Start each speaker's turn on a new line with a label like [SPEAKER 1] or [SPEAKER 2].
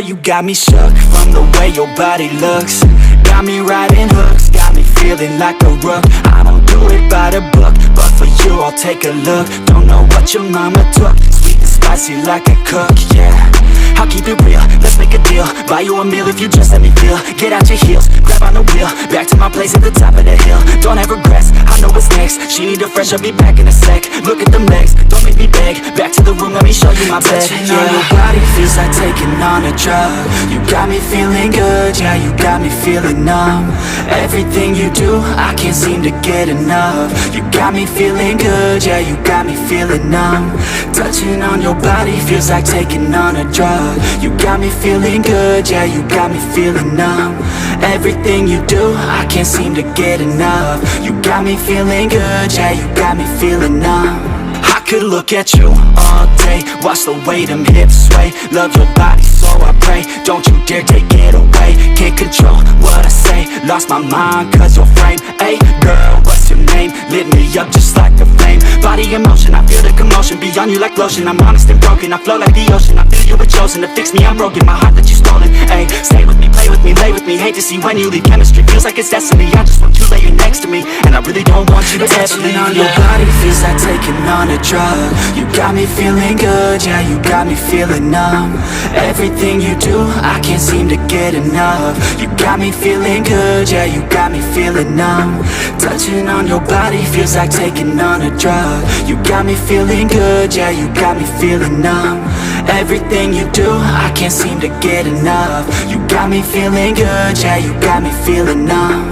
[SPEAKER 1] you got me shook from the way your body looks. Got me riding hooks, got me feeling like a rook. I don't do it by the book, but for you I'll take a look. Don't know what your mama took, sweet and spicy like a cook, yeah. I'll keep it real, let's make a deal. Buy you a meal if you just let me feel. Get out your heels, grab on the wheel. Back to my place at the top of the hill. Don't have regrets, I know what's next. She need a fresh, I'll be back in a sec. Look at them legs, don't make me beg. Back to the room, let me show you my bed. Touching on your body feels like taking on a drug. You got me feeling good, yeah, you got me feeling numb. Everything you do, I can't seem to get enough. You got me feeling good, yeah, you got me feeling numb. Touching on your body feels like taking on a drug. You got me feeling good, yeah, you got me feeling numb. Everything you do, I can't seem to get enough. You got me feeling good, yeah, you got me feeling numb. I could look at you all day, watch the way them hips sway. Love your body, so I pray, don't you dare take it away. Can't control what I say, lost my mind cause your frame. Hey girl, what's your name? Lit me up just like a flame. Body in motion, I feel the commotion. Beyond you like lotion, I'm honest and broken. I flow like the ocean, I feel you were chosen to fix me, I'm broken. My heart that you stolen, hey. Stay with me, play with me, lay with me. Hate to see when you leave, chemistry feels like it's destiny. I just want you laying next to me, and I really don't want you to ever leave. On your body feels like taking on a drug. You got me feeling good, yeah, you got me feeling numb. Everything you do, I can't seem to get enough. You got me feeling good, yeah, you got me feeling numb. Touching on your body feels like taking on a drug. You got me feeling good, yeah, you got me feeling numb. Everything you do, I can't seem to get enough. You got me feeling good, yeah, you got me feeling numb.